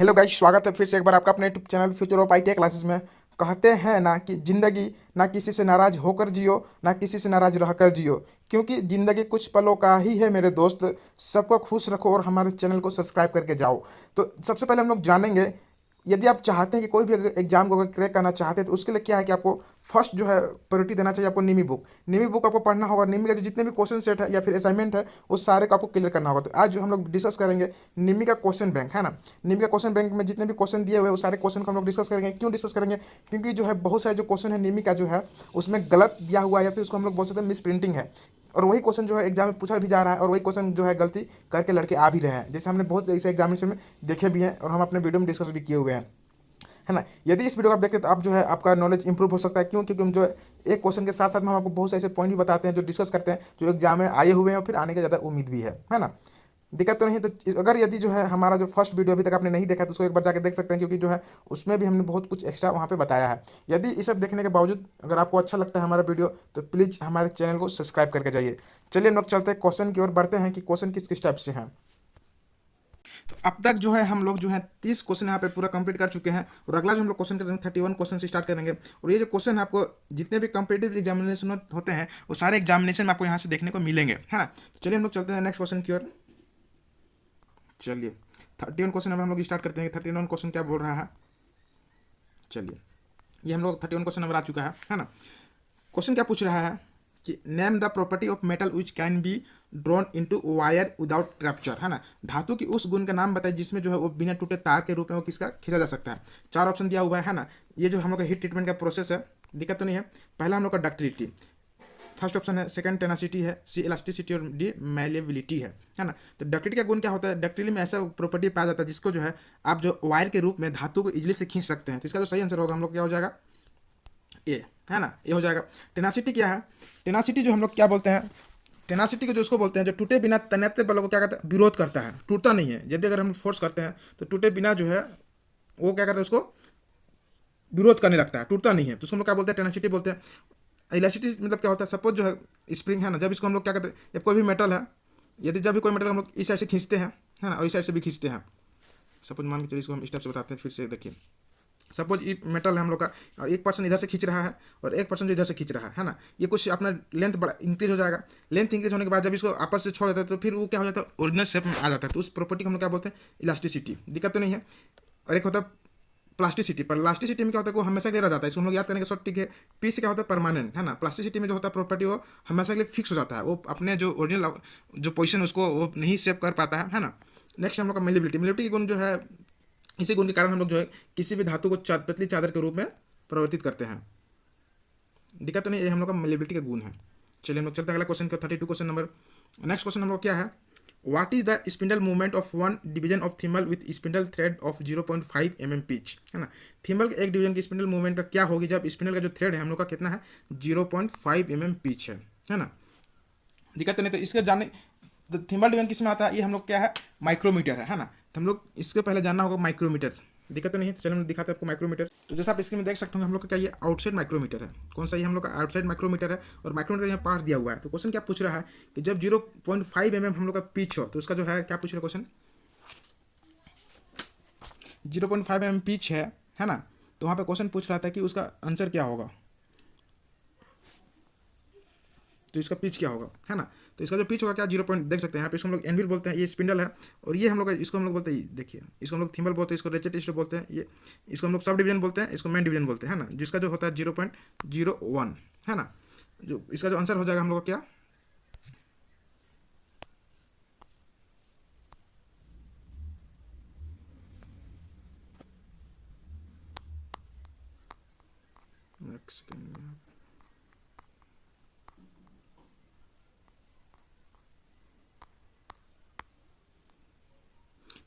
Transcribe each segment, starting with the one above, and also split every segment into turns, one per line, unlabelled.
Hello guys, स्वागत है फिर से एक बार आपका अपने YouTube channel future of IT classes में। कहते हैं ना कि ज़िंदगी ना किसी से नाराज़ होकर जियो, ना किसी से नाराज़ रहकर जियो। क्योंकि ज़िंदगी कुछ पलों का ही है मेरे दोस्त। सबको खुश रखो और हमारे चैनल को सब्सक्राइब करके जाओ। तो सबसे पहले हम लोग जानेंगे, यदि आप चाहते हैं कि कोई भी अगर एग्जाम को अगर क्रैक करना चाहते हैं तो उसके लिए क्या है कि आपको फर्स्ट जो है प्रायोरिटी देना चाहिए आपको निमी बुक। निमी बुक आपको पढ़ना होगा। निमी का जो जितने भी क्वेश्चन सेट है या फिर असाइनमेंट है उस सारे को आपको क्लियर करना होगा। तो आज जो हम लोग डिस्कस करेंगे निमी का क्वेश्चन बैंक है ना। निमी का क्वेश्चन बैंक में जितने भी क्वेश्चन दिए हुए हैं वो सारे क्वेश्चन को हम लोग डिस्कस करेंगे। क्यों डिस्कस करेंगे? क्योंकि जो है बहुत सारे जो क्वेश्चन है निमी का जो है उसमें गलत दिया हुआ है या फिर उसको हम लोग बोल सकते हैं मिस प्रिंटिंग है। और वही क्वेश्चन जो है एग्जाम में पूछा भी जा रहा है और वही क्वेश्चन जो है गलती करके लड़के आ भी रहे हैं, जैसे हमने बहुत ऐसे एग्जामिनेशन में देखे भी हैं और हम अपने वीडियो में डिस्कस भी किए हुए हैं, है ना। यदि इस वीडियो को आप देखते हैं तो आप जो है आपका नॉलेज इंप्रूव हो सकता है। क्यों? क्योंकि हम जो है एक क्वेश्चन के साथ साथ में हम आपको बहुत से ऐसे पॉइंट भी बताते हैं जो डिस्कस करते हैं जो एग्जाम में आए हुए हैं और फिर आने की ज़्यादा उम्मीद भी है ना। दिक्कत तो नहीं। तो अगर यदि जो है हमारा जो फर्स्ट वीडियो अभी तक आपने नहीं देखा तो उसको एक बार जाकर देख सकते हैं, क्योंकि जो है उसमें भी हमने बहुत कुछ एक्स्ट्रा वहाँ पे बताया है। यदि ये सब देखने के बावजूद अगर आपको अच्छा लगता है हमारा वीडियो तो प्लीज़ हमारे चैनल को सब्सक्राइब करके जाइए। चलिए हम लोग चलते हैं क्वेश्चन की ओर बढ़ते हैं कि क्वेश्चन किस किस टाइप से हैं। तो अब तक जो है हम लोग जो है 30 क्वेश्चन यहाँ पे पूरा कंप्लीट कर चुके हैं और अगला जो हम लोग क्वेश्चन करेंगे 31 क्वेश्चन से स्टार्ट करेंगे। और ये जो क्वेश्चन है आपको जितने भी कंपटीटिव एग्जामिनेशन होते हैं वो सारे एग्जामिनेशन में आपको यहाँ से देखने को मिलेंगे, है ना। तो चलिए हम लोग चलते हैं नेक्स्ट क्वेश्चन की ओर। चलिए 31 क्वेश्चन अब हम लोग स्टार्ट करते हैं। 31 क्वेश्चन क्या बोल रहा है? चलिए ये हम लोग 31 क्वेश्चन नंबर आ चुका है ना। क्वेश्चन क्या पूछ रहा है कि name the property of metal which can be drawn into wire without rapture, है ना। धातु की उस गुण का नाम बताइए जिसमें जो है वो बिना टूटे तार के रूप में वो किसका खींचा जा सकता है। चार ऑप्शन दिया हुआ है ना। ये जो हम लोग का हीट ट्रीटमेंट का प्रोसेस है, दिक्कत तो नहीं है। पहला हम लोग का डक्टिलिटी, फर्स्ट ऑप्शन है। सेकंड टेनासिटी है। सी इलास्टिसिटी और डी मैलेबिलिटी है ना। तो डक्टिलिटी का गुण क्या होता है? डक्टिलिटी में ऐसा प्रॉपर्टी पाया जाता है जिसको जो है आप जो वायर के रूप में धातु को इजिली से खींच सकते हैं। तो इसका जो सही आंसर होगा हम लोग क्या हो जाएगा? ए, है ना, ये हो जाएगा। टेनासिटी क्या है? टेनासिटी जो हम लोग क्या बोलते हैं, टेनासिटी को जो उसको बोलते हैं जो टूटे बिना तन्यते बलों को क्या कहते हैं? विरोध करता है, टूटता नहीं है। यदि अगर हम फोर्स करते हैं तो टूटे बिना जो है वो क्या करता है? उसको विरोध करने लगता है, टूटता नहीं है। तो उसको हम लोग क्या बोलते हैं? टेनासिटी बोलते हैं। इलास्टिसिटी मतलब क्या होता है? सपोज जो है स्प्रिंग है ना, जब इसको हम लोग क्या कहते हैं, जब कोई भी मेटल है, यदि जब भी कोई मेटल हम लोग इस साइड से खींचते हैं, है ना, और इस साइड से भी खींचते हैं। सपोज मान के चलिए, इसको हम स्टेप से बताते हैं फिर से। देखिए सपोज ये मेटल है हम लोग का और एक पर्सन इधर से खींच रहा है और एक पर्सन जो इधर से खींच रहा है ना। ये कुछ अपना लेंथ बड़ा इंक्रीज हो जाएगा। लेंथ इंक्रीज होने के बाद जब इसको आपस से छोड़ देता है तो फिर वो क्या हो जाता है? ओरिजिनल शेप में आ जाता है। तो उस प्रॉपर्टी को हम लोग क्या बोलते हैं? इलास्टिसिटी। दिक्कत तो नहीं है। और एक होता है प्लास्टिसिटी। पर प्लास्टिसिटी में क्या होता है? वो हमेशा के लिए रह जाता है। इसको हम लोग याद करने के शॉर्ट ट्रिक है। पी से क्या होता है? परमानेंट, है ना। प्लास्टिसिटी में जो होता है प्रॉपर्टी वो हमेशा के लिए फिक्स हो जाता है। वो अपने जो ओरिजिनल जो पोजिशन उसको वो नहीं सेव कर पाता है ना। नेक्स्ट हम लोग का मेलेबिलिटी। मेलेबिलिटी गुण जो है, इसी गुण के कारण हम लोग जो है किसी भी धातु को पतली चादर के रूप में परिवर्तित करते हैं। दिक्कत तो नहीं, ये हम लोग का मेलेबिलिटी का गुण है। चलिए हम लोग चलते हैं अगला क्वेश्चन का 32 क्वेश्चन नंबर। नेक्स्ट क्वेश्चन हम लोग क्या है? What is the spindle movement of one division of thimble with spindle thread of 0.5 mm pitch, है ना। थीमल के एक डिवीजन की स्पिंडल मूवमेंट का क्या होगी जब स्पिंडल का जो थ्रेड है हम लोग का कितना है? 0.5 mm पिच है ना। दिक्कत तो नहीं। तो इसके जानने तो थीमल डिवीजन किस में आता है? ये हम लोग क्या है? माइक्रोमीटर है ना। तो हम लोग इसके पहले जानना होगा माइक्रोमीटर। दिक्कत तो नहीं है। तो चलो हम दिखाते हैं आपको माइक्रोमीटर। तो जैसा आप स्क्रीन में देख सकते हैं हम लोग का क्या ये आउटसाइड माइक्रोमीटर है। कौन सा? ये हम लोग का आउटसाइड माइक्रोमीटर है। और माइक्रोमीटर यहाँ पार्ट दिया हुआ है। तो क्वेश्चन क्या पूछ रहा है कि जब 0.5 mm हम लोग का पिच हो तो उसका जो है क्या पूछ रहा है क्वेश्चन? 0.5 mm पिच है ना। तो वहाँ पे क्वेश्चन पूछ रहा था कि उसका आंसर क्या होगा, तो इसका पिच क्या होगा, है ना। तो इसका जो पिच होगा क्या? 0 पॉइंट देख सकते हैं यहाँ पे। इसको हम लोग एनविल बोलते हैं, ये स्पिंडल है। और ये हम लोग इसको हम लोग बोलते हैं, देखिए इसको हम लोग थीमल बोलते हैं, इसको रेचेट स्ट्रिप बोलते हैं। ये इसको हम लोग सब डिवीजन बोलते हैं, इसको मेन डिवीजन बोलते हैं, है ना। जिसका जो होता है 0.01, है ना। जो इसका जो आंसर हो जाएगा हम लोग का क्या?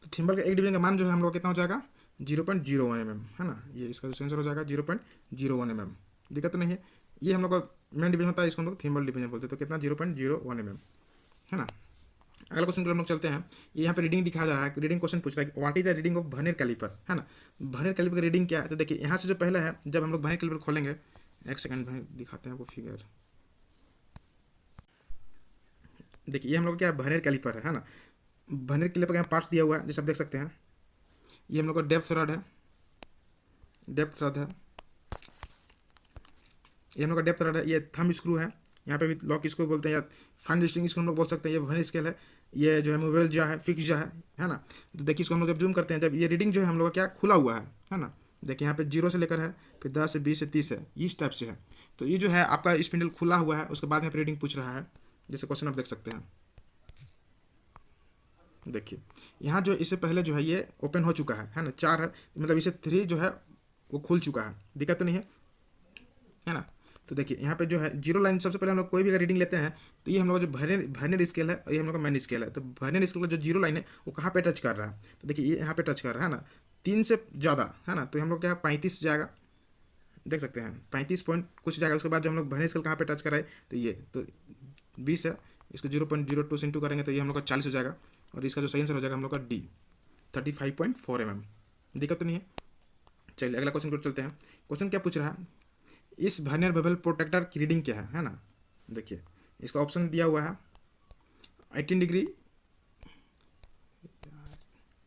तो थीमल का एक डिवीजन का मान जो है हम लोग कितना हो जाएगा? 0.01 mm, है ना। ये इसका जो आंसर हो जाएगा 0.01 mm। दिक्कत तो नहीं है। ये हम लोग का मेन डिवीजन होता है, इसको हम लोग थीमल डिवीजन बोलते हैं। तो कितना? 0.01 mm, है ना। अगला क्वेश्चन पर हम लोग चलते हैं। ये यहाँ पे रीडिंग दिखाया जा रहा है। रीडिंग क्वेश्चन पूछ रहा है what is the reading of vernier caliper, है ना। वर्नियर कैलिपर की रीडिंग क्या है? तो देखिए यहाँ से जो पहला है, जब हम लोग वर्नियर कैलिपर खोलेंगे, एक सेकंड भाई दिखाते हैं आपको फिगर। देखिए ये हम लोग क्या वर्नियर कैलिपर है ना। वर्नियर कैलिपर का यहाँ पार्ट्स दिया हुआ है जैसे आप देख सकते हैं। ये हम लोग का डेप्थ रड है, डेप्थ रड है, ये हम लोग का डेप्थ रड है। ये थंब स्क्रू है, यहाँ पे भी लॉक स्क्रू बोलते हैं या फाइन स्ट्रिंग स्क्रू हम लोग बोल सकते हैं। ये वर्नियर स्केल है, ये जो है मूवेबल जा है, फिक्स जा है ना। तो देखिए इसको हम लोग जब जूम करते हैं, जब ये रीडिंग जो है हम लोग का क्या खुला हुआ है ना। देखिए यहाँ पे 0 से लेकर है, फिर 10 से 20 से 30 है, इस टाइप से है। तो ये जो है आपका स्पिंडल खुला हुआ है, उसके बाद यहाँ पे रीडिंग पूछ रहा है, जैसे क्वेश्चन आप देख सकते हैं। देखिए यहाँ जो इससे पहले जो है ये ओपन हो चुका है ना, 4 है, मतलब इसे 3 जो है वो खुल चुका है, दिक्कत तो नहीं है ना। तो देखिए यहाँ पे जो है जीरो लाइन, सबसे पहले हम लोग कोई भी अगर रीडिंग लेते हैं तो ये हम लोग जो वर्नियर स्केल है, ये हम लोग का मेन स्केल है। तो वर्नियर स्केल का जो जीरो लाइन है वो कहाँ पे टच कर रहा है, तो देखिए ये यहाँ पे टच कर रहा है ना, 3 से ज़्यादा है ना। तो हम लोग क्या 35 जाएगा, देख सकते हैं 35 पॉइंट कुछ जाएगा। उसके बाद जो हम लोग वर्नियर स्केल कहाँ पे टच कराए, तो ये तो 20 है, इसको 0.02 से इंटू करेंगे तो ये हम लोग का 40 हो जाएगा। और इसका जो सही आंसर हो जाएगा हम लोग का डी 35.4 mm। दिक्कत तो नहीं है। चलिए अगला क्वेश्चन को चलते हैं। क्वेश्चन क्या पूछ रहा है, इस वर्नियर बेवल प्रोटेक्टर की रीडिंग क्या है ना। देखिए इसका ऑप्शन दिया हुआ है 18 degree,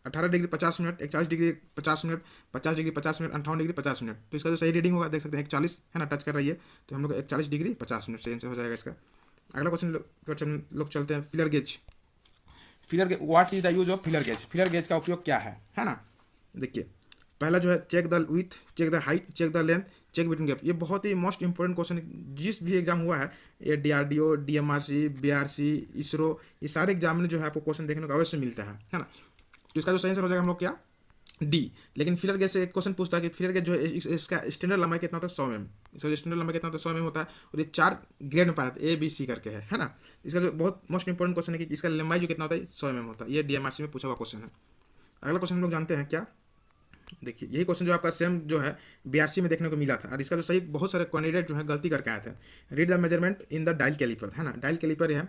18 degree 50 minute, 41 degree 50 minute, 50 degree 50 minute, 58 degree 50 minute. तो इसका जो सही रीडिंग होगा देख सकते हैं 41 है ना, टच कर रही है, तो हम लोग 41 डिग्री 50 मिनट सही आंसर हो जाएगा इसका। अगला क्वेश्चन लोग चलते हैं, feeler gauge. Feeler gauge, what is the use of feeler gauge, feeler gauge का उपयोग क्या है ना। देखिए पहला जो है check the width, check the height, check the length, check between gap. ये बहुत ही मोस्ट इंपॉर्टेंट क्वेश्चन है, जिस भी एग्जाम हुआ है, ये DRDO, DMRC, BRC, इसरो, ये सारे एग्जाम में जो है आपको क्वेश्चन देखने को अवश्य मिलता है ना। तो इसका जो सही आंसर हो जाएगा हम लोग क्या डी। लेकिन फिलर गेज से एक क्वेश्चन पूछता है कि फिलर गेज जो है इसका स्टैंडर्ड लंबाई कितना होता है, 100 mm। इसका स्टैंडर्ड लंबाई कितना होता है, 100 mm होता है। और ये 4 ग्रेड में पाया जाता है, ABC करके है ना। इसका जो बहुत मोस्ट इंपॉर्टेंट क्वेश्चन है कि इसका लंबाई जो कितना होता है 100 mm होता है। ये DMRC में पूछा हुआ क्वेश्चन है। अगला क्वेश्चन हम लोग जानते हैं क्या, देखिए यही क्वेश्चन जो आपका सेम जो है BRC में देखने को मिला था। और इसका जो सही बहुत सारे कैंडिडेट जो है गलती करके आए थे। Read the measurement in the dial calliper है ना, डायल कैलिपर है,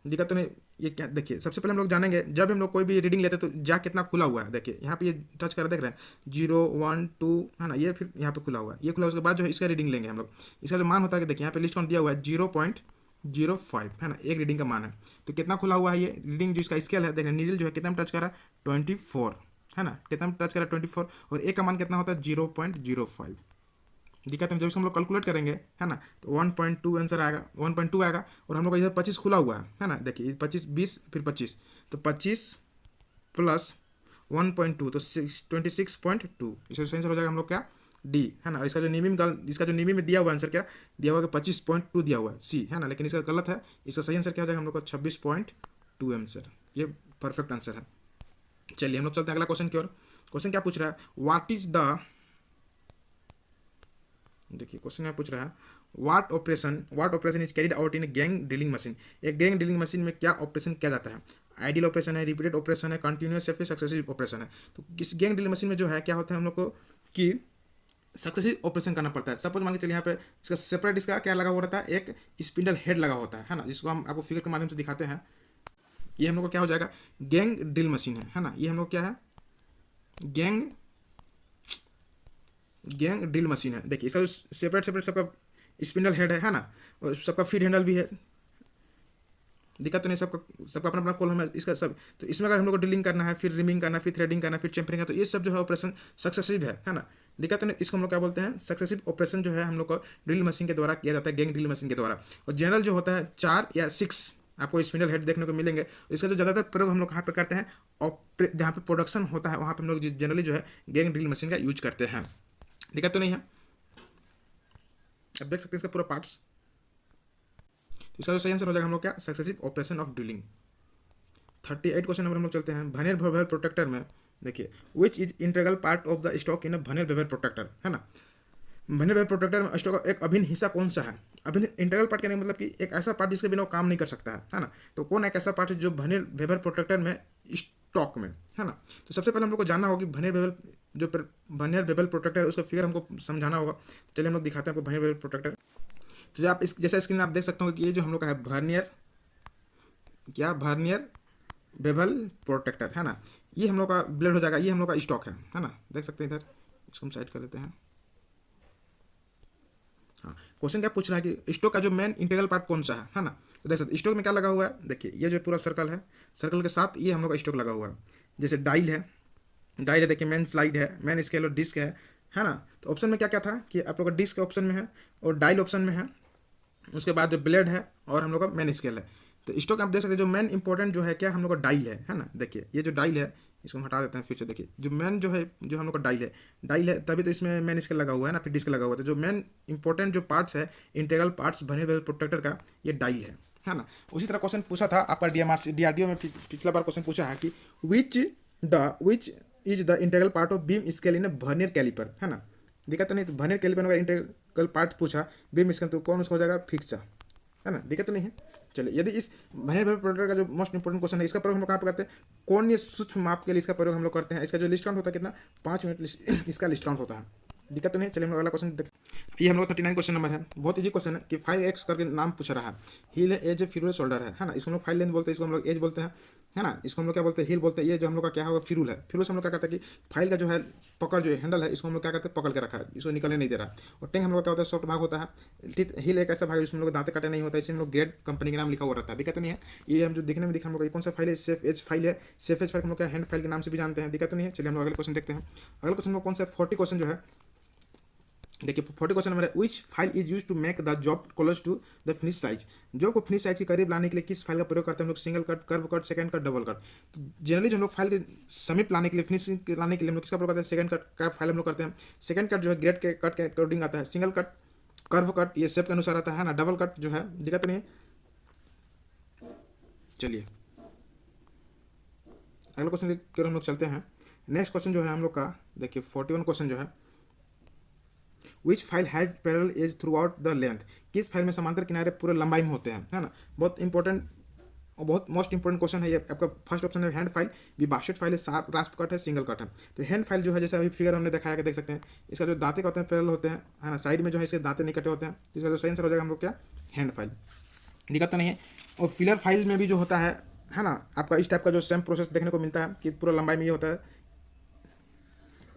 दिक्कत तो नहीं। ये क्या, देखिए सबसे पहले हम लोग जानेंगे, जब हम लोग कोई भी रीडिंग लेते हैं तो जा कितना खुला हुआ है। देखिए यहाँ पे ये टच कर देख रहे हैं 0 1 2 है ना, ये फिर यहाँ पे खुला हुआ है, ये खुला। उसके बाद जो है इसका रीडिंग लेंगे हम लोग। इसका जो मान होता है कि देखिए यहाँ पे लिस्ट काउंट दिया हुआ है 0.05 है ना, एक रीडिंग का मान है। तो कितना खुला हुआ है ये रीडिंग, जो इसका स्केल है देख रहे हैं, नीडल जो है कितना में टच कर रहा है 24 है ना, कितना में टच कर रहा है 24। और एक का मान कितना होता है 0.05। दिक्कत है जब हम लोग कैलकुलेट करेंगे है ना, तो 1.2 आंसर आएगा, 1.2 आएगा। और हम लोग का इधर 25 खुला हुआ है ना, देखिए 25 20 फिर 25, तो 25 प्लस 1.2 तो 26.2। इसका आंसर हो जाएगा हम लोग क्या डी है ना। इसका जो निमी में दिया हुआ आंसर क्या दिया हुआ है 25.2 दिया हुआ है सी है ना, लेकिन इसका गलत है। इसका सही आंसर क्या हो जाएगा हम लोग का 26.2 आंसर, ये परफेक्ट आंसर है। चलिए हम लोग चलते हैं अगला क्वेश्चन की ओर। क्वेश्चन क्या पूछ रहा है, व्हाट इज द, देखिए क्वेश्चन में पूछ रहा है what operation is carried out in gang drilling machine. एक गैंग ड्रिलिंग मशीन में क्या ऑपरेशन किया जाता है, आइडियल ऑपरेशन है, रिपीटेड ऑपरेशन है, कंटिन्यूअस या फिर सक्सेसिव ऑपरेशन है। तो इस गैंग ड्रिलिंग मशीन में जो है क्या होता है हम लोग को कि सक्सेसिव ऑपरेशन करना पड़ता है। सपोज मान के चलिए यहाँ पे इसका सेपरेट इसका क्या लगा हुआ रहता है, एक स्पिंडल हेड लगा होता है ना, जिसको हम आपको फिगर के माध्यम से दिखाते हैं। ये हम लोग का क्या हो जाएगा गैंग ड्रिल मशीन है ना। ये हम लोग क्या है गैंग ड्रिल मशीन है। देखिए इसका जो सेपरेट सबका स्पिंडल हेड है ना, और सबका फीड हैंडल भी है, दिक्कत तो नहीं, सबका अपना अपना कॉलम है इसका सब। तो इसमें अगर हम लोग को ड्रिलिंग करना है, फिर रिमिंग करना है, फिर थ्रेडिंग करना है, फिर चेम्परिंग है, तो ये सब जो है ऑपरेशन सक्सेसिव है ना। दिक्कत तो नहीं, इसको हम लोग क्या बोलते हैं सक्सेसिव ऑपरेशन जो है हम लोग को ड्रिल मशीन के द्वारा किया जाता है, गैंग ड्रिल मशीन के द्वारा। और जनरल जो होता है 4 या 6 आपको स्पिंडल हेड देखने को मिलेंगे। इसका जो ज़्यादातर प्रयोग हम लोग कहाँ पे करते हैं, जहाँ पे प्रोडक्शन होता है वहाँ पे हम लोग जनरली जो है गैंग ड्रिल मशीन का यूज करते हैं। दिक्कत तो नहीं है, अब देख सकते हैं इसका पूरा पार्ट्स। इसका जो सही आंसर हो जाएगा हम लोग क्या successive operation of drilling. 38 question number हम लोग चलते हैं। वर्नियर बेवल प्रोटेक्टर में देखिए which is integral part of the stock in a vernier bevel protector है ना। वर्नियर बेवल प्रोटेक्टर में स्टॉक का एक अभिन्न हिस्सा कौन सा है। अभिन्न इंटीग्रल पार्ट कहने का मतलब कि एक ऐसा पार्ट जिसके बिना वो काम नहीं कर सकता है ना। तो कौन एक ऐसा पार्ट है जो वर्नियर बेवल प्रोटेक्टर में स्टॉक में है ना। तो सबसे पहले हम लोग को जानना होगा कि वर्नियर बेवल प्रोटेक्टर है उसका फिगर हमको समझाना होगा। चलिए हम लोग दिखाते हैं आपको वर्नियर बेवल प्रोटेक्टर। तो जो आप इस जैसा स्क्रीन में आप देख सकते हो कि ये जो हम लोग का है वर्नियर बेवल प्रोटेक्टर है ना, ये हम लोग का ब्लेड हो जाएगा, ये हम लोग का स्टॉक है ना, देख सकते हैं इधर। इसको हम साइड कर देते हैं। हाँ क्वेश्चन क्या पूछ रहा है कि स्टॉक का जो मेन इंटीग्रल पार्ट कौन सा है ना। तो देख सकते स्टॉक में क्या लगा हुआ है, देखिए ये जो पूरा सर्कल है, सर्कल के साथ ये हम लोग का स्टॉक लगा हुआ है। जैसे डायल है डायल है, देखिए मेन स्लाइड है, मेन स्केल और डिस्क है ना। तो ऑप्शन में क्या क्या था कि आप लोग का डिस्क ऑप्शन में है और डायल ऑप्शन में है, उसके बाद जो ब्लेड है और हम लोग का मेन स्केल है। तो स्टॉक आप देख सकते हैं, जो मेन इंपॉर्टेंट जो है क्या हम लोग का डायल है ना। देखिए ये जो डायल है इसको हम हटा देते हैं फिर से। देखिए जो मेन जो है, जो हम लोग का डायल है तभी तो इसमें मेन स्केल लगा हुआ है ना, फिर डिस्क लगा हुआ है। तो जो मेन इंपॉर्टेंट जो पार्ट्स है, इंटीग्रल पार्ट्स बने हुए प्रोटेक्टर का, ये डायल है ना। उसी तरह क्वेश्चन पूछा था आपका DRDO में, पिछला बार क्वेश्चन पूछा है कि which is the integral part of beam scale in vernier caliper, है ना। दिक्कत तो नहीं, तो वर्नियर कैलिपर में इंटीग्रल पार्ट पूछा बीम स्केल, तो कौन उसका हो जाएगा, फिक्सा, है ना। दिक्कत तो नहीं है। चलिए, यदि इस वर्नियर प्रोटेक्टर का जो मोस्ट इंपोर्टेंट क्वेश्चन है, इसका प्रयोग हम लोग कहाँ पे करते हैं, कौन ये सूक्ष्म माप के लिए इसका प्रयोग हम लोग करते हैं। इसका जो लिस्ट काउंट होता है कितना, 5 मिनट इसका लिस्ट काउंट होता है। दिक्कत तो नहीं। चलिए हम लोग अगला क्वेश्चन देखते हैं। ये हम लोग 39 क्वेश्चन नंबर है, बहुत इजी क्वेश्चन है कि 5x करके नाम पूछ रहा है। हील है, एज, फिरूल, शोल्डर है ना। इसको हम लोग फाइल लेंथ बोलते हैं, इसको हम लोग एज बोलते हैं, है ना। इसको हम लोग क्या बोलते हैं, हील बोलते हैं। ये जो हम लोग का क्या होगा, फिरूल है। फिरूल से हम लोग क्या करते हैं कि फाइल का जो है पकड़, जो हैंडल है, इसको हम लोग क्या करते हैं, पकड़ के रखा है, इसको निकलने नहीं दे रहा। और टेंग हम लोग क्या होता है, सॉफ्ट भाग होता है। टीथ, हील एक ऐसा भाग है जिसमें लोग दांत काटे नहीं होता है, इसे हम लोग ग्रेड कंपनी का नाम लिखा हुआ रहता है। दिक्कत नहीं है। ये हम जो दिखने में दिखा हम लोग कौन सा फाइल है, सेफ एज फाइल है। सेफ एज फाइल हम लोग क्या हैंड फाइल के नाम से भी जानते हैं। दिक्कत नहीं है। चलिए हम लोग अगले क्वेश्चन देखते हैं। अगले क्वेश्चन में कौन सा 40 क्वेश्चन जो है, देखिए 40 क्वेश्चन नंबर है, which file is use to make the job close to the finish size. Job को फिनिश साइज के करीब लाने के लिए किस फाइल का प्रयोग करते हैं हम लोग, single cut, curve cut, second cut, double cut. तो जनरली जो हम लोग फाइल के समीप लाने के लिए, फिनिशिंग लाने के लिए हम लोग किसका प्रयोग करते हैं, सेकंड कट का फाइल हम लोग करते हैं। सेकंड कट जो है ग्रेड के कट के अकॉर्डिंग आता है। सिंगल कट, कर्व कट ये शेप के अनुसार आता है ना। डबल कट जो है, दिक्कत नहीं है। चलिए अगला क्वेश्चन की ओर हम लोग चलते हैं। नेक्स्ट क्वेश्चन जो है हम लोग का, देखिए 41 क्वेश्चन जो है, which file has parallel edge throughout the length. किस फाइल में समांतर किनारे पूरे लंबाई में होते हैं, है ना। बहुत इंपॉर्टेंट और बहुत मोस्ट इंपॉर्टेंट क्वेश्चन है ये। आपका फर्स्ट ऑप्शन है हैंड फाइल, विभाषित फाइल है, शार्प रास्प कट है, सिंगल कट है। तो हैंड फाइल जो है, जैसे अभी फिगर हमने दिखाया, देख सकते हैं, इसका जो दांते होते हैं पैरेलल होते हैं, है ना। साइड में जो है इसके दांते नहीं कटे होते हैं। तो इसका जो सही आंसर हो जाएगा हम लोग क्या, हैंड फाइल। दिक्कत तो नहीं है। और फिलर फाइल में भी जो होता है ना, आपका इस टाइप का जो सेम प्रोसेस देखने को मिलता है कि पूरा लंबाई में ये होता है।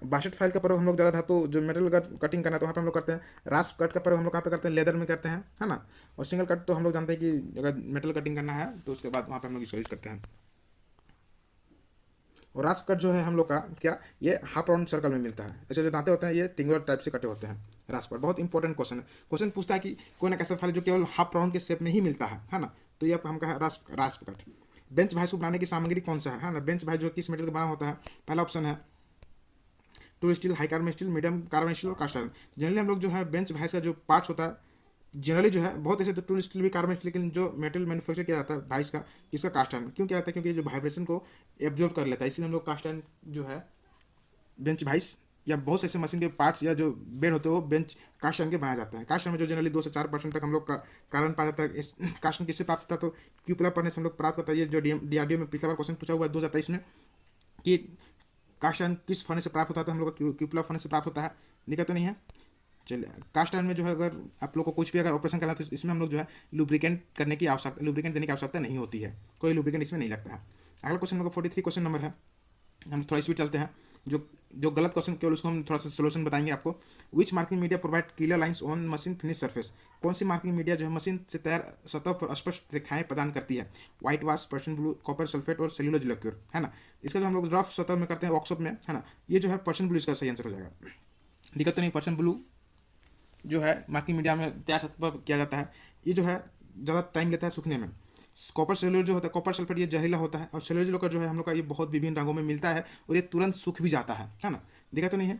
बाशेट फाइल का प्रयोग हम लोग ज़्यादा धातु जो मेटल का कटिंग करना है तो वहाँ पे हम लोग करते हैं। रास्प कट का प्रयोग हम लोग कहाँ पे करते हैं, लेदर में करते हैं, है ना। और सिंगल कट तो हम लोग जानते हैं कि अगर मेटल कटिंग करना है तो उसके बाद वहाँ पे हम लोग इसको यूज करते हैं। और रास्प कट जो है हम लोग का क्या, ये हाफ राउंड सर्कल में मिलता है। ऐसे जो दांते होते हैं ये टिंगुलर टाइप से कटे होते हैं। रास्प कट बहुत इंपॉर्टेंट क्वेश्चन है। क्वेश्चन पूछता है कि कोई ना कैसा फाइल जो केवल हाफ राउंड के शेप में ही मिलता है ना। तो ये हम कहा रास्प कट। बेंच भाई को बनाने की सामग्री कौन सा है ना। बेंच भाई जो किस मेटल का बना होता है, पहला ऑप्शन है tool steel, high carbon steel, medium carbon steel और कास्ट आयरन। जनरली हम लोग जो है बेंच भाई का जो पार्ट्स होता है, जनरली जो है बहुत ऐसे तो टूल स्टील भी, कार्बन स्टील, लेकिन जो मेटल मैन्युफैक्चर किया जाता है भाइस का, इसका कास्ट आयरन। क्यों किया जाता है, क्योंकि जो वाइब्रेशन को एब्जॉर्ब कर लेता है, इसलिए हम लोग कास्ट आयरन जो है बेंच भाइस या बहुत से ऐसे मशीन के पार्ट्स या जो बेड होते हैं वो बेंच कास्ट आयरन के बनाया जाता है। कास्ट आयरन में जो जनरली 2 से 4% तक हम लोग का कार्बन पाया जाता है। कास्ट आयरन किससे प्राप्त होता है, तो क्यूपला पढ़ने से हम लोग प्राप्त होता है। ये जो DRDO में पिछला बार क्वेश्चन पूछा हुआ है 2023 में कि कास्ट आयरन किस फर्नेस से प्राप्त होता है, तो हम लोग का क्यूपला फर्नेस से प्राप्त होता है। दिक्कत तो नहीं है। चलिए कास्ट आयरन में जो है अगर आप लोग को कुछ भी अगर ऑपरेशन करना है तो इसमें हम लोग जो है लुब्रिकेंट करने की आवश्यकता, लुब्रिकेंट देने की आवश्यकता नहीं होती है। कोई लुब्रिकेंट इसमें नहीं लगता है। अगला क्वेश्चन नंबर 43 क्वेश्चन नंबर है, हम थोड़ा स्पीड चलते हैं। जो गलत क्वेश्चन केवल उसको हम थोड़ा सा सोल्यूशन बताएंगे आपको। Which marking media provide clear lines on machine finish surface. कौन सी मार्किंग मीडिया जो है मशीन से तैयार सतह पर स्पष्ट रेखाएं प्रदान करती है। White wash, person blue, copper sulphate और सेल्यूलोज लिक्विड, है ना। इसका जो हम लोग रफ सतह में करते हैं वर्कशॉप में, है ना। ये जो है पर्सन ब्लू इसका सही आंसर हो जाएगा। दिक्कत नहीं, पर्सन ब्लू जो है मार्किंग मीडिया में तैयार सतह पर किया जाता है। ये जो है ज़्यादा टाइम लेता है सूखने में। कॉपर सेल्यूलोज जो होता है, कॉपर सल्फेट, ये जहरीला होता है। और सेल्यूलोज का जो है हम लोग का ये बहुत विभिन्न रंगों में मिलता है और ये तुरंत सूख भी जाता है ना। दिक्कत तो नहीं है।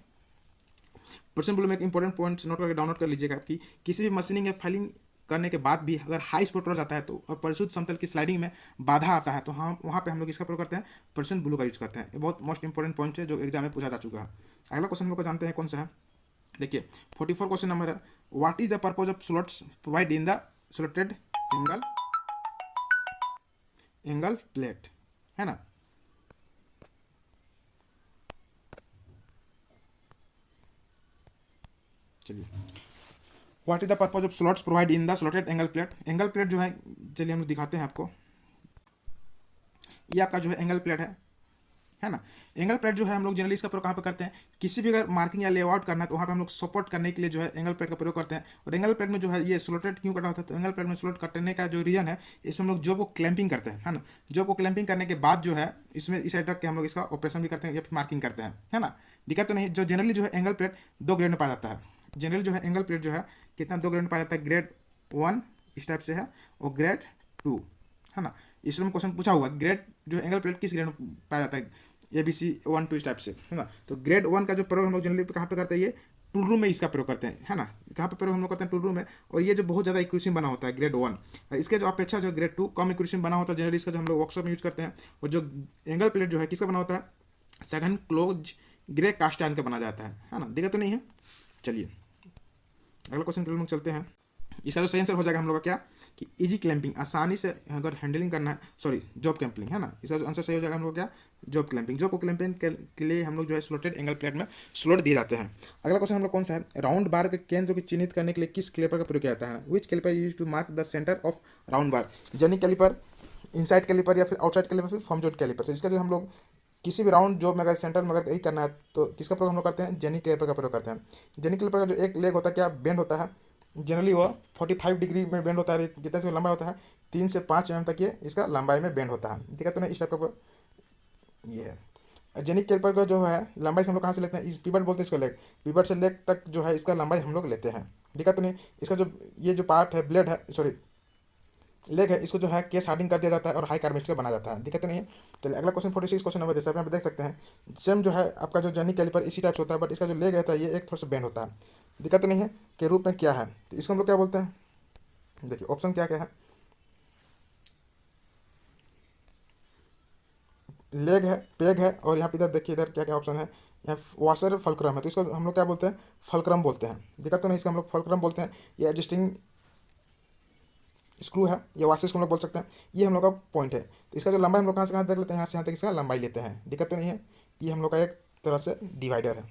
पर्सन ब्लू में एक इंपॉर्टेंट पॉइंट नोट करके डाउनलोड कर लीजिएगा कि किसी भी मशीनिंग या फाइलिंग करने के बाद भी अगर हाई स्पॉट रह जाता है तो और परिशुद्ध समतल की स्लाइडिंग में बाधा आता है तो हम वहाँ पे हम लोग इसका प्रयोग करते हैं, पर्सन ब्लू का यूज करते हैं। ये बहुत मोस्ट इंपॉर्टेंट पॉइंट है जो एग्जाम में पूछा जा चुका है। अगला क्वेश्चन हम लोग को जानते हैं कौन सा है। देखिए 44 क्वेश्चन नंबर है, what is the purpose of slots provide in the slotted angle plate, है ना। चलिए what is the purpose of slots provide in the slotted angle plate. Angle plate जो है, चलिए हम लोग दिखाते हैं आपको। ये आपका जो है एंगल प्लेट है है ना। एंगल प्लेट जो है हम लोग जनरली इसका प्रयोग कहाँ पे करते हैं, किसी भी अगर मार्किंग या लेआउट करना है तो वहाँ पे हम लोग सपोर्ट करने के लिए जो है एंगल प्लेट का प्रयोग करते हैं। और एंगल प्लेट में जो है ये स्लोटेड क्यों कटा होता है, तो एंगल प्लेट में स्लोट कटने का जो रीजन है, इसमें हम लोग जॉब को क्लैंपिंग करते हैं, है ना। जॉब को क्लैंपिंग करने के बाद जो है इसमें इस साइड रख के हम लोग इसका ऑपरेशन भी करते हैं या फिर मार्किंग करते हैं, है ना। दिक्कत तो नहीं। जो जनरली जो है एंगल प्लेट 2 ग्रेड में पाया जाता है। जनरली जो है एंगल प्लेट जो है कितना 2 ग्रेड में पाया जाता है, ग्रेड 1 इस टाइप से है और ग्रेड 2, है ना। इसमें क्वेश्चन पूछा हुआ ग्रेड जो एंगल प्लेट किस ग्रेड में पाया जाता है, ABC 1 2 इस टाइप से, है ना। तो ग्रेड 1 का जो प्रयोग हम लोग जनरली कहाँ पे करते हैं, ये टूल रूम में इसका प्रयोग करते हैं, है ना। कहाँ पे प्रयोग हम लोग करते हैं, टूल रूम में। और ये जो बहुत ज़्यादा इक्वेशन बना होता है ग्रेड 1, और इसके जो अपेक्षा जो ग्रेड 2 कम इक्वेशन बना होता है, जनरली इसका जो हम लोग वर्कशॉप में यूज करते हैं। और जो एंगल प्लेट जो है किसका बना होता है, second close grey cast iron का बना जाता है ना। दिक्कत तो नहीं है। चलिए अगला क्वेश्चन के लिए हम लोग चलते हैं। इसका जो सही आंसर हो जाएगा हम लोग का क्या, कि इजी क्लैंपिंग, आसानी से अगर हैंडलिंग करना है, सॉरी जॉब क्लैंपिंग, है ना। इसका जो आंसर सही हो जाएगा हम लोग क्या, जॉब क्लैंपिंग। जॉब को क्लैंपिंग के लिए हम लोग जो है स्लोटेड एंगल प्लेट में स्लोट दिए जाते हैं। अगला क्वेश्चन हम लोग कौन सा है, राउंड बार के केंद्र को चिन्हित करने के लिए किस कैलिपर का प्रयोग किया जाता है, which caliper use to mark the centre of round bar, jenny caliper, inside caliper या फिर आउटसाइड कैलिपर, फिर फॉर्म जोड कैलिपर। तो इसका जो हम लोग किसी भी राउंड जॉब में अगर सेंटर में अगर यही करना है तो किसका प्रयोग हम लोग करते हैं, जेनिक कैलिपर का प्रयोग करते हैं। जेनिक कैलिपर का जो एक लेग होता है क्या बेंड होता है, जनरली वो 45 डिग्री में बेंड होता है। कितना से लंबा होता है, 3 से 5 mm तक ये इसका लंबाई में बेंड होता है। दिक्कत तो नहीं। इस टाइप का ये है जेनिक कैलिपर का जो है लंबाई हम लोग कहाँ से लेते हैं, इस पिवट बोलते हैं इसको, लेग, पिवट से लेग तक जो है इसका लंबाई हम लोग लेते हैं। दिक्कत तो नहीं। इसका जो ये जो पार्ट है ब्लेड है, सॉरी लेग है, इसको जो है केस हार्डिंग कर दिया जाता है और हाई कार्बोनेट का बना जाता है। दिक्कत नहीं है। चलिए अगला क्वेश्चन 46 क्वेश्चन नंबर, जैसे आप यहाँ पे देख सकते हैं सेम जो है आपका जो जेनिक कैलिपर इसी टाइप से होता है, बट इसका जो लेग रहता है ये एक थोड़ा सा बेंड होता है। दिक्कत नहीं है के रूप में क्या है, तो इसको हम लोग क्या बोलते हैं, देखिए ऑप्शन क्या क्या है, लेग है, पेग है, और यहाँ पे इधर देखिए इधर क्या क्या ऑप्शन है, यहाँ वाशर फलक्रम है, तो इसको हम लोग क्या बोलते हैं, फलक्रम बोलते हैं। दिक्कत तो नहीं, इसका हम लोग फलक्रम बोलते हैं। ये एडजस्टिंग स्क्रू है, ये वाशर स्क्रू हम लोग बोल सकते हैं। ये हम लोग का पॉइंट है। तो इसका जो लंबाई हम लोग कहाँ से कहाँ तक लेते हैं, यहाँ से यहाँ तक इसका लंबाई लेते हैं। दिक्कत तो नहीं है। ये हम लोग का एक तरह से डिवाइडर है।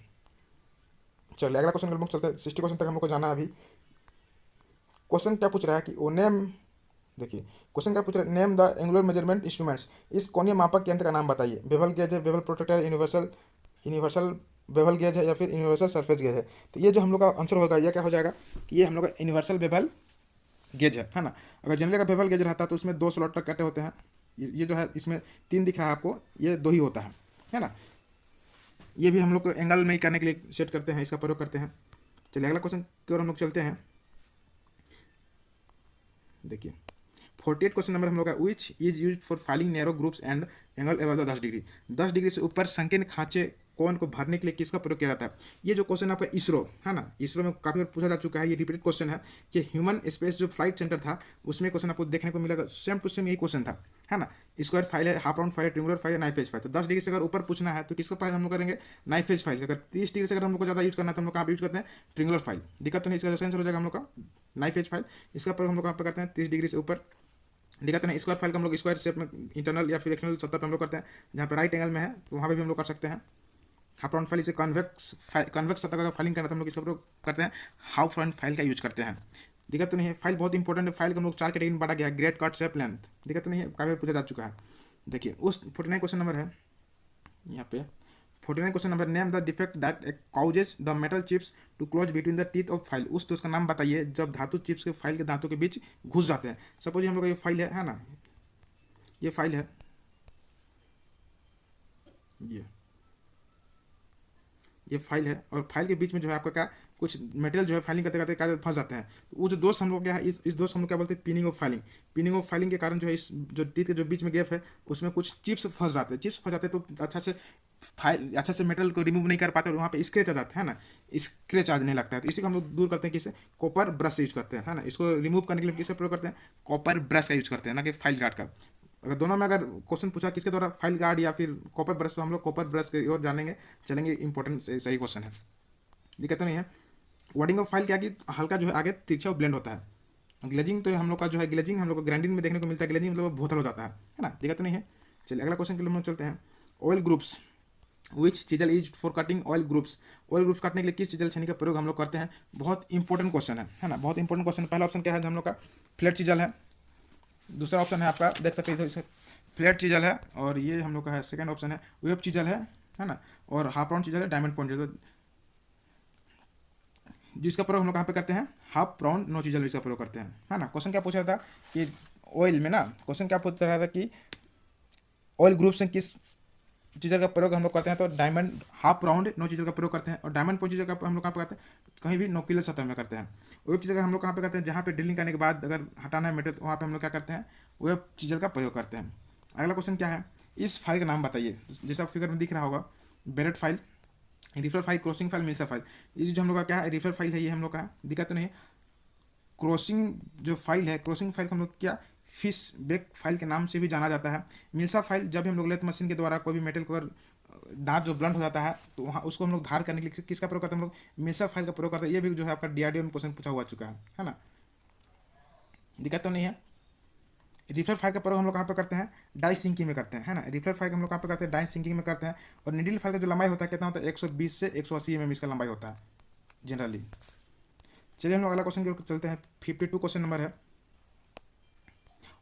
चलिए अगला क्वेश्चन हम लोग चलते हैं। 60 क्वेश्चन तक हम लोग को जाना है अभी। क्वेश्चन क्या पूछ रहा है कि ओ नेम, देखिए क्वेश्चन क्या पूछ रहा है, name the angular measurement instruments, इस कोणीय मापक यंत्र का नाम बताइए। बेवल गेज है, bevel protractor, universal bevel gauge है या फिर यूनिवर्सल सरफेस गेज है। तो ये जो हम लोग का आंसर होगा ये क्या हो जाएगा कि ये हम लोग का यूनिवर्सल बेवल गेज है ना। अगर जनरली का बेवल गेज रहता है तो उसमें 2 स्लॉट तक कटे होते हैं। ये जो है इसमें 3 दिख रहा है आपको, ये 2 ही होता है ना। ये भी हम लोग को एंगल में ही करने के लिए सेट करते हैं, इसका प्रयोग करते हैं। चलिए अगला क्वेश्चन की ओर हम लोग चलते हैं। देखिए 48 क्वेश्चन नंबर हम लोग का, which is use for filing narrow groups and angle above the 10 degree, 10 degree से ऊपर संकीर्ण खांचे कोण को भरने के लिए किसका प्रयोग किया जाता है। ये जो क्वेश्चन आपका इसरो है ना, इसरो में काफी बार पूछा जा चुका है, ये रिपीटेड क्वेश्चन है। कि ह्यूमन स्पेस जो फ्लाइट सेंटर था उसमें क्वेश्चन आपको देखने को मिलेगा, सेम टू सेम यही क्वेश्चन था, है ना। स्क्वायर फाइल है, हाफ राउंड फाइल है, ट्रिंगुलर फाइल है, नाइफ एज फाइल। तो 10 डिग्री से अगर ऊपर पूछना है तो किसका फाइल हम लोग करेंगे, नाइफ एज फाइल। अगर 30 डिग्री से अगर हम लोग को ज्यादा यूज करना है तो हम लोग कहाँ यूज करते हैं, ट्रिंगुलर फाइल। दिक्कत तो नहीं। इसका आंसर हो जाएगा हम लोग का नाइफ एज फाइल। इसका प्रयोग हम लोग कहाँ पे करते हैं, 30 डिग्री से ऊपर। दिक्कत नहीं। स्क्वायर फाइल का हम लोग स्क्वायर शेप में इंटरनल या फिर एक्सटर्नल सतह पे हम लोग करते हैं, जहाँ पे राइट एंगल में है तो वहाँ पे भी हम लोग कर सकते हैं। हाफ राउंड फाइल इसे कन्वेक्स सतह का फाइलिंग करना तो हम लोग इसका प्रयोग करते हैं, हाफ राउंड फाइल का यूज करते हैं। दिक्कत तो नहीं है। फाइल बहुत इंपॉर्टेंट है। फाइल का हम लोग 4 कैटेगरी में बांटा गया है, ग्रेड, कट, शेप, लेंथ। दिक्कत तो नहीं है, काफी पूछा जा चुका है। देखिए उस 49 क्वेश्चन नंबर है यहाँ पे 49 question number, name the defect that causes the metal chips to close between the teeth of file, उस तो उसका नाम बताइए जब धातु चिप्स के फाइल के दांतों के बीच घुस जाते हैं। सपोज हम लोग का ये फाइल है ना, ये फाइल है, ये फाइल है और फाइल के बीच में जो है आपका क्या कुछ मटेरियल जो है फाइलिंग करते करते क्या फंस जाते हैं। तो वो जो दोस्त हम लोग क्या है, इस दोस्त हम लोग क्या बोलते हैं, pinning of filing. Pinning of filing के कारण जो है इस जो टीथ के जो बीच में गैप है उसमें कुछ चिप्स फंस जाते हैं। चिप्स फंस जाते हैं तो अच्छा से मेटल को रिमूव नहीं कर पाते और वहाँ पे स्क्रैच आ जाता है ना, स्क्रैच आने लगता है। तो इसी को हम लोग दूर करते हैं किसे, कॉपर ब्रश यूज करते हैं, है ना। इसको रिमूव करने के लिए किसका प्रयोग करते हैं, कॉपर ब्रश का यूज करते हैं, ना कि फाइल गार्ड का। अगर दोनों में अगर क्वेश्चन पूछा किसके द्वारा, फाइल गार्ड या फिर कॉपर ब्रश, तो हम लोग कॉपर ब्रश की ओर जानेंगे चलेंगे। इंपॉर्टेंट सही क्वेश्चन है। दिक्कत नहीं है। वर्डिंग ऑफ फाइल क्या कि हल्का जो है आगे तिरछा ब्लेंड होता है। ग्लेजिंग तो हम लोग का जो है, ग्लेजिंग हम लोग को ग्राइंडिंग में देखने को मिलता है। ग्लेजिंग मतलब भोथल हो जाता है ना। दिक्कत तो नहीं है। चलिए अगला क्वेश्चन के लिए हम लोग चलते हैं। Oil groups, which chisel is for cutting oil groups, oil groups काटने के लिए किस चीजल छेनी का प्रयोग हम लोग करते हैं। बहुत इंपॉर्टेंट क्वेश्चन है ना, बहुत इंपॉर्टेंट क्वेश्चन। पहला ऑप्शन क्या है हम लोग का, फ्लैट चीजल है, दूसरा ऑप्शन है आपका, देख सकते हैं इधर फ्लैट चीजल है, और ये हम लोग का है सेकंड ऑप्शन है वेब चीजल है ना, और हाफ राउंड चीजल है, डायमंड पॉइंट चीजल। जिसका प्रयोग हम लोग कहाँ पे करते हैं, हाफ राउंड नो चीजल इसका प्रयोग करते हैं, है ना। क्वेश्चन क्या पूछ रहा था कि ऑयल में ना, क्वेश्चन क्या पूछ रहा था कि ऑयल ग्रुप से किस चीज़ का प्रयोग हम लोग करते हैं, तो डायमंड हाफ राउंड नो चीज़ का प्रयोग करते हैं, और डायमंड पॉइंट चीज़ का हम लोग कहाँ पे करते हैं, कहीं भी नोकीले सतह में करते हैं। वेब चीज़ का हम लोग कहाँ पे करते हैं, जहाँ पे ड्रिलिंग करने के बाद अगर हटाना है मेटेरियल, तो वहाँ पे हम लोग क्या करते हैं, वेब चीज़ का प्रयोग करते हैं। अगला क्वेश्चन क्या है, इस फाइल का नाम बताइए। जैसा फिगर में दिख रहा होगा, barrette file, riffler file, crossing file, mill saw file. ये जो हम लोग का क्या है, रिफर फाइल है, ये हम लोग का दिक्कत तो नहीं है। क्रॉसिंग जो फाइल है, क्रॉसिंग फाइल को हम लोग क्या फिश बेक फाइल के नाम से भी जाना जाता है। मिल्सा फाइल जब हम लोग लेथ मशीन के द्वारा कोई भी मेटल को दांत जो ब्लंट हो जाता है, तो वहाँ उसको हम लोग धार करने के लिए किसका प्रयोग करते हैं, हम लोग मिल्सा फाइल का प्रयोग करते हैं। ये भी जो है आपका डीआरडीओ में क्वेश्चन पूछा हुआ चुका है ना, दिक्कत तो नहीं है। रिफर फाइल का प्रयोग हम लोग कहाँ पे करते हैं, डाई सिंकिंग में करते हैं, है ना। रिफर फाइल हम लोग कहाँ पे करते हैं, डाई सिंकिंग में करते हैं। और नीडल फाइल का जो लंबाई होता है कितना होता है, 120 से 180 mm इसका लंबाई होता है जनरली। चलिए हम लोग अगला क्वेश्चन की चलते हैं। 52 क्वेश्चन नंबर है,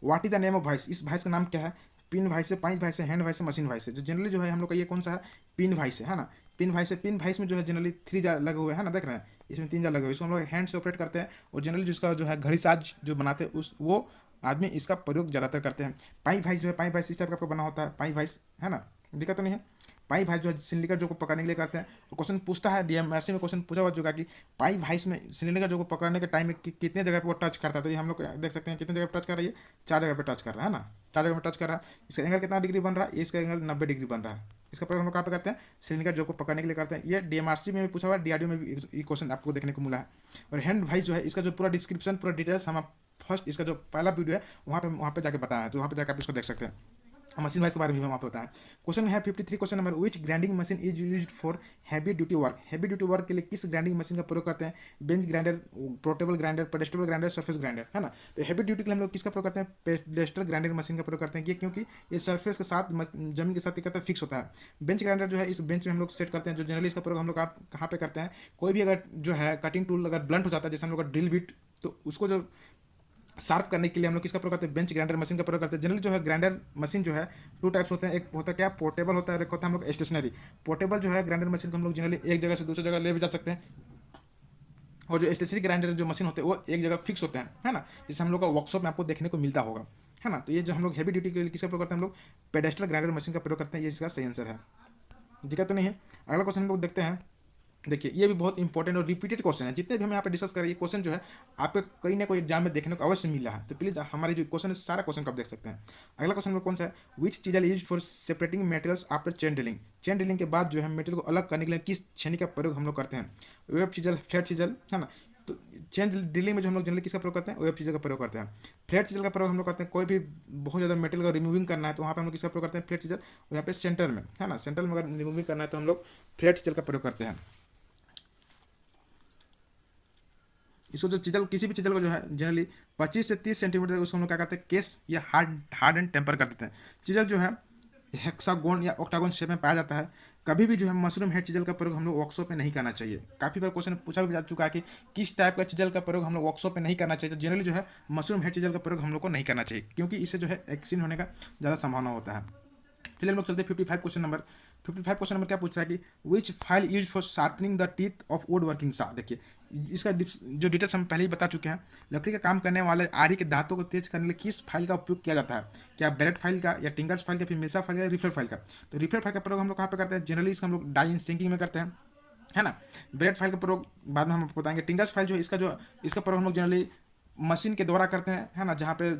what is the name of vice. इस वाइस का नाम क्या है, पिन वाइस है, पाइप वाइस है, हैंड वाइस है, मशीन वाइस है। जो जनरली जो है हम लोग का ये कौन सा है, पिन वाइस है ना। पिन वाइस है, पिन वाइस में जो है जनरली 3 जार लगे हुए हैं ना, देख रहे हैं इसमें 3 जार लगे हुए हैं। इसको हम लोग हैंड से ऑपरेट करते हैं, और जनरली जिसका जो है घड़ी साज जो बनाते हैं उस वो आदमी इसका प्रयोग ज़्यादातर करते हैं। पाइप वाइस जो है, पाइप वाइस इस टाइप का आपको बना होता है, पाइप वाइस, है ना, दिक्कत तो नहीं है। पाइप भाई जो है सिलिंडर जो को पकड़ने के लिए करते हैं। और क्वेश्चन पूछता है, डीएमआरसी में क्वेश्चन पूछा हुआ चुका कि पाइप भाई में सिलिंडर जो को पकड़ने के टाइम में कितने जगह पे वो टच करता है। तो ये हम लोग देख सकते हैं कितने जगह पे टच कर रही है, 4 जगह पे टच कर रहा है ना, 4 जगह पे टच कर रहा है। इसका एंगल कितना डिग्री बन रहा है, इसका एंगल 90 डिग्री बन रहा है। इसका प्रयोग हम लोग कहाँ पे करते हैं, सिलिंडर जो को पकड़ने के लिए करते हैं। ये डीएमआरसी में भी पूछा हुआ है, डीआरडीओ में भी ये क्वेश्चन आपको देखने को मिला है। और हैंड भाई जो है, इसका जो पूरा डिस्क्रिप्शन पूरा डिटेल्स हम फर्स्ट इसका जो पहला वीडियो है वहाँ पे जाके बताया है, तो वहाँ पे जाकर आप इसको देख सकते हैं। मशीन वाइज के बारे में वहाँ पे होता है। क्वेश्चन है 53 question number, which grinding machine is used for heavy duty work. Heavy duty work के लिए किस ग्राइंडिंग मशीन का प्रयोग करते हैं, bench grinder, portable grinder, pedestal grinder, surface grinder, है ना। तो हैवी ड्यूटी के लिए हम लोग किसका प्रयोग करते हैं, पेडेस्टल ग्राइंडर मशीन का प्रयोग करते हैं। ये क्योंकि ये सरफेस के साथ जमीन के साथ क्या करता है, फिक्स होता है। बेंच ग्राइंडर जो है, इस बेंच में हम लोग सेट करते हैं। जो जनरली इसका प्रयोग हम लोग कहाँ पे करते हैं, कोई भी अगर जो है कटिंग टूल अगर ब्लंट हो जाता है, जैसे हम लोग का ड्रिल बिट, तो उसको जो शार्प करने के लिए हम लोग किसका प्रयोग करते हैं, बेंच ग्राइंडर मशीन का प्रयोग करते हैं। जनरली जो है ग्राइंडर मशीन जो है 2 टाइप्स होते हैं, एक होता है क्या, पोर्टेबल होता है, और एक होता है हम लोग स्टेशनरी। पोर्टेबल जो है ग्राइंडर मशीन को हम लोग जनरली एक जगह से दूसरी जगह ले भी जा सकते हैं, और जो स्टेशनरी ग्राइंडर जो मशीन होते हैं वो एक जगह फिक्स होते हैं, है ना, जैसे हम लोग का वर्कशॉप में आपको देखने को मिलता होगा, है ना। तो ये जो हम लोग हैवी ड्यूटी के लिए किसका प्रयोग करते हैं, हम लोग पेडेस्टल ग्राइंडर मशीन का प्रयोग करते हैं। ये इसका सही आंसर है, दिक्कत तो नहीं है। अगला क्वेश्चन हम लोग देखते हैं। देखिए ये भी बहुत इंपॉर्टेंट और रिपीटेड क्वेश्चन है, जितने भी हम यहाँ पे डिस्कस करें ये क्वेश्चन जो है आपके कहीं ना कोई एग्जाम में देखने को अवश्य मिला है। तो प्लीज़ हमारे जो क्वेश्चन है सारा क्वेश्चन को आप देख सकते हैं। अगला क्वेश्चन में कौन सा है, विच चीज use for separating materials after chain drilling. Chain drilling के बाद जो है मेटेरियल को अलग करने के लिए किस छेनी का प्रयोग हम लोग करते हैं, वेब चीजल, फ्लैट चीजल, है ना। तो चेन ड्रिलिंग में जो हम लोग जनरली किसका प्रयोग करते हैं, वेब चीजल का प्रयोग करते हैं। फ्लैट चीजल का प्रयोग हम लोग करते हैं, कोई भी बहुत ज़्यादा मेटेरियल का रिमूविंग करना है तो वहाँ पे हम लोग किसका प्रयोग करते हैं, फ्लैट चीजल। और यहाँ पे सेंटर में, है ना, सेंटर में अगर रिमूविंग करना है तो हम लोग फ्लैट चीजल का प्रयोग करते हैं। इसको जो चीजल, किसी भी चीजल को जो है जनरली 25 से 30 सेंटीमीटर उसको हम लोग क्या करते हैं, केस या हार्ड एंड टेम्पर कर देते हैं। चीजल जो है हेक्सागोन या ऑक्टागोन शेप में पाया जाता है। कभी भी जो है मशरूम हेड चीजल का प्रयोग हम लोग वर्कशॉप में नहीं करना चाहिए। काफ़ी बार क्वेश्चन पूछा भी जा चुका है कि किस टाइप का चीजल का प्रयोग हम लोग वर्कशॉप में नहीं करना चाहिए। तो जनरली जो है मशरूम हेड चीजल का प्रयोग हम लोग को नहीं करना चाहिए, क्योंकि इससे जो है एक्सीडेंट होने का ज़्यादा संभावना होता है। चलिए हम लोग चलते हैं 55 क्वेश्चन नंबर। 55 क्वेश्चन नंबर क्या पूछ रहा है कि which file use for sharpening the teeth of wood working saw. देखिए इसका जो डिटेल्स हम पहले ही बता चुके हैं। लकड़ी का काम करने वाले आरी के दांतों को तेज करने के लिए किस फाइल का उपयोग किया जाता है, क्या बेरेट फाइल का, या टिंगर्स फाइल का, फिर मिल्सा फाइल का, या रिफर फाइल का। तो रिफर फाइल का प्रयोग हम लोग कहाँ पे करते हैं, जनरली इसका हम लोग डाई सिंकिंग में करते हैं, है ना। बेरेट फाइल का प्रयोग बाद में हम आपको बताएंगे। टिंगर्स फाइल जो है इसका प्रयोग हम लोग जनरली मशीन के द्वारा करते हैं, है ना, जहाँ पे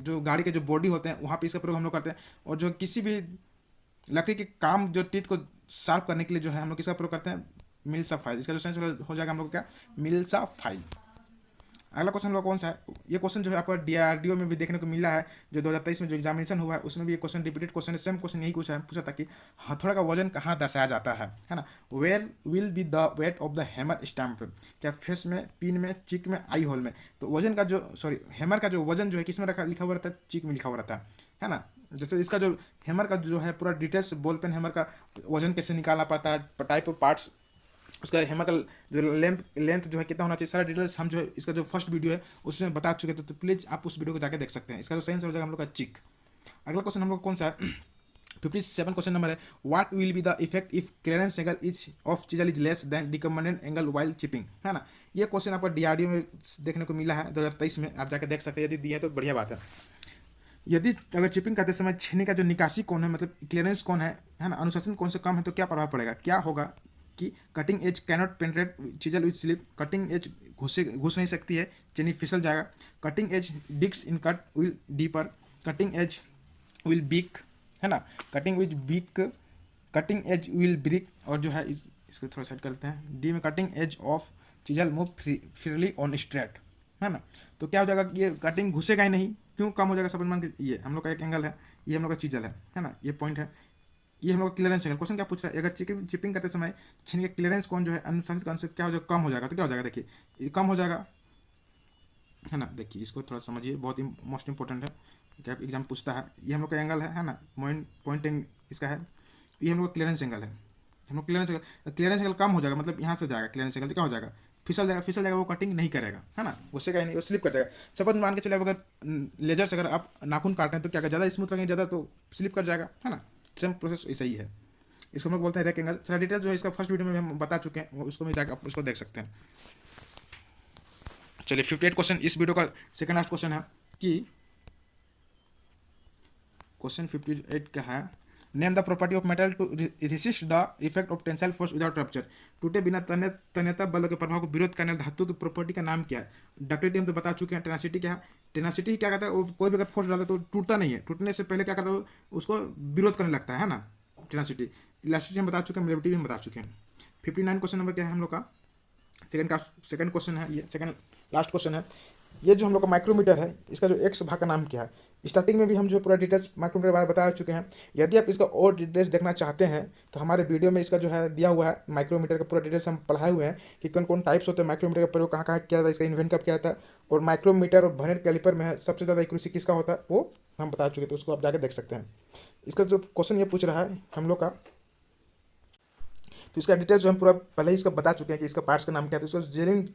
जो गाड़ी के जो बॉडी होते हैं वहाँ पे इसका प्रयोग हम लोग करते हैं। और जो किसी भी लकड़ी के काम जो टीथ को शार्प करने के लिए जो है हम लोग किसका प्रयोग करते हैं, मिल्सा फाइल। इसका जो सेंस हो जाएगा हम लोग क्या, मिल्सा फाइल। अगला क्वेश्चन हम लोग कौन सा है, ये क्वेश्चन जो है आपका डीआरडीओ में भी देखने को मिला है। जो 2023 में जो एग्जामिनेशन हुआ है उसमें भी ये क्वेश्चन रिपीटेड क्वेश्चन है। सेम क्वेश्चन यही पूछा था कि हथौड़ा का वजन कहाँ दर्शाया जाता है ना। Where will be the weight of the hammer stamp, क्या फेस में, पिन में, चिक में, आई होल में। तो वजन का जो हैमर का जो वजन जो है किस में लिखा हुआ रहता है, चिक में लिखा हुआ रहता है ना। जैसे इसका जो हैमर का जो है पूरा डिटेल्स, बॉल पेन हैमर का वजन कैसे निकालना पड़ता है, टाइप ऑफ पार्ट्स उसका हैमर का जो लेंथ जो है कितना होना चाहिए, सारा डिटेल्स हम जो है इसका जो फर्स्ट वीडियो है उसमें बता चुके थे, तो प्लीज़ आप उस वीडियो को जाकर देख सकते हैं। इसका जो सही आंसर हो जाएगा हम लोग का चिक। अगला क्वेश्चन हम लोग कौन सा है 57 क्वेश्चन नंबर है, what will be the effect if clearance angle is of chisel is less than recommended angle while chipping, है ना। ये क्वेश्चन आपको डीआरडीओ में देखने को मिला है 2023 में, आप जाकर देख सकते हैं, यदि दिए तो बढ़िया बात है। यदि अगर चिपिंग करते समय छेनी का जो निकासी कौन है, मतलब क्लियरेंस कौन है ना, अनुशासन कौन से कम है, तो क्या प्रभाव पड़ेगा, क्या होगा कि cutting edge cannot penetrate chisel with slip, cutting edge घुस नहीं सकती है, चेनी फिसल जाएगा, cutting edge digs in cut will deeper, cutting edge will break, है ना, cutting will break, cutting edge will break, और जो है इसको थोड़ा साइड करते हैं, डी में cutting edge of chisel move freely on straight, है ना। तो क्या हो जाएगा, ये कटिंग घुसेगा ही नहीं, क्यों कम हो जाएगा, सब मान के ये हम लोग का एक एंगल है, ये हम लोग का चीजल है ना, ये पॉइंट है, ये हम लोग का क्लियरेंस एंगल। क्वेश्चन क्या पूछ रहा है, अगर चिपिंग करते समय छेनी का क्लियरेंस कौन जो है अनुशासित कौन से क्या हो जाएगा, कम हो जाएगा, तो क्या हो जाएगा, देखिए ये कम हो जाएगा, है ना। देखिए इसको थोड़ा समझिए, बहुत ही मोस्ट इंपॉर्टेंट है, क्या एग्जाम पूछता है। ये हम लोग का एंगल है ना, पॉइंटिंग इसका है, ये हम लोग का क्लियरेंस एंगल है, हम लोग क्लियरेंस एंगल कम हो जाएगा, मतलब यहाँ से जाएगा क्लियरेंस एंगल, तो क्या हो जाएगा, फिसल जाएगा, वो कटिंग नहीं करेगा, है ना, उससे कहीं नहीं, वो स्लिप कर जाएगा। सपोज मान के चले, अगर लेजर से अगर आप नाखून काटते हैं तो क्या कर, ज़्यादा स्मूथ करेंगे, ज़्यादा तो स्लिप कर जाएगा, है ना। सेम प्रोसेस ऐसा ही है, इसको हम लोग बोलते हैं रेक एंगल। सारा डिटेल जो है इसका फर्स्ट वीडियो में हम बता चुके हैं, उसको भी जाकर आप उसको देख सकते हैं। चलिए 58 क्वेश्चन, इस वीडियो का सेकंड लास्ट क्वेश्चन है कि क्वेश्चन 58 का है, name the property of metal to resist the effect of tensile force without rupture, टूटे बिना तन्यता बलों के प्रभाव को विरोध करने धातु की प्रॉपर्टी का नाम क्या है। डक्टिलिटी हम तो बता चुके हैं, टेनासिटी क्या है, टेनासिटी क्या कहता है, वो कोई भी अगर फोर्स डालता है तो टूटता नहीं है, टूटने से पहले क्या करता है, उसको विरोध करने लगता है ना, टेनासिटी। इलास्टिसिटी हम बता चुके हैं, मोबिलिटी भी हम बता चुके हैं। 59 क्वेश्चन नंबर क्या है हम लोग का, सेकंड क्वेश्चन है, ये सेकंड लास्ट क्वेश्चन है। ये जो हम लोग का माइक्रोमीटर है, इसका जो एक्स भाग का नाम क्या है। स्टार्टिंग में भी हम जो पूरा डिटेल्स माइक्रोमीटर के बारे में बता चुके हैं। यदि आप इसका और डिटेल्स देखना चाहते हैं तो हमारे वीडियो में इसका जो है दिया हुआ है, माइक्रोमीटर का पूरा डिटेल्स हम पढ़ाए हुए हैं कि कौन कौन टाइप्स होते हैं माइक्रोमीटर का प्रयोग, कहाँ कहाँ किया था, इसका इन्वेंट कब किया था, और माइक्रोमीटर और वर्नियर कैलिपर में है सबसे ज़्यादा एक्यूरेसी किसका होता है, वो हम बता चुके, तो उसको आप जाकर देख सकते हैं। इसका जो क्वेश्चन ये पूछ रहा है हम लोग का, तो इसका डिटेल्स जो हम पूरा पहले ही इसका बता चुके हैं कि इसका पार्ट्स का नाम क्या है, तो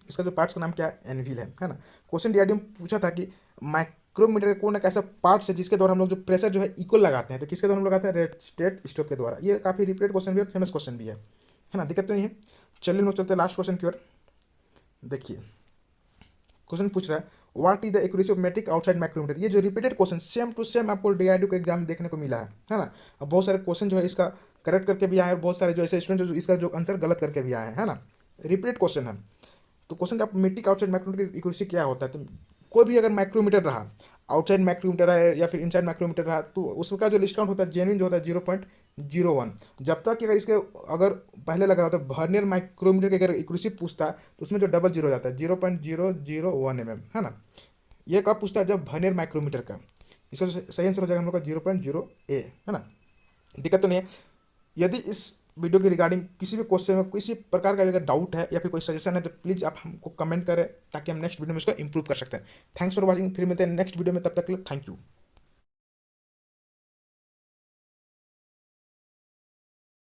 इसका जो पार्ट्स का नाम क्या है, एनव्हील है ना। क्वेश्चन डीआरडीओ में पूछा था कि माइक्रोमीटर का कौन एक ऐसा पार्ट्स है जिसके द्वारा हम लोग जो प्रेशर जो है इक्वल लगाते हैं, तो किसके द्वारा हम लगाते हैं, रेस्टेड स्टोव के द्वारा। ये काफ़ी रिपीटेड क्वेश्चन भी है, फेमस क्वेश्चन भी है ना, दिक्कत तो नहीं है। चलिए लोग चलते हैं लास्ट क्वेश्चन की ओर। देखिए क्वेश्चन पूछ रहा है, what is the accuracy of metric outside micrometer. ये जो repeated question same to same आपको डीआरडीओ के एग्जाम में देखने को मिला है ना। अब बहुत सारे क्वेश्चन जो है इसका करेक्ट करके भी आए हैं, और बहुत सारे जो ऐसे स्टूडेंट जो इसका जो आंसर गलत करके भी आए हैं, है ना। रिपीटेड क्वेश्चन है, तो क्वेश्चन का मेट्रिक आउटसाइड माइक्रोमीटर की एक्यूरेसी क्या होता है। तो कोई भी अगर माइक्रोमीटर रहा, आउटसाइड माइक्रोमीटर है या फिर इनसाइड माइक्रोमीटर रहा, तो उसका जो लिस्ट काउंट होता है जेन्युइन जो होता है 0.01। जब तक कि अगर इसके अगर पहले लगा होता है वर्नियर माइक्रोमीटर की अगर एक्यूरेसी पूछता है तो उसमें जो डबल जीरो जाता है 0.001 mm, है ना। ये कब पूछता है, जब वर्नियर माइक्रोमीटर का। इसका सही आंसर हो जाएगा हम लोग का 0.0A, है ना। दिक्कत तो नहीं है। यदि इस वीडियो के रिगार्डिंग किसी भी क्वेश्चन में किसी प्रकार का अगर डाउट है या फिर कोई सजेशन है तो प्लीज़ आप हमको कमेंट करें, ताकि हम नेक्स्ट वीडियो में इसको इंप्रूव कर सकते हैं। थैंक्स फॉर वॉचिंग, फिर मिलते हैं नेक्स्ट वीडियो में, तब तक के लिए थैंक यू।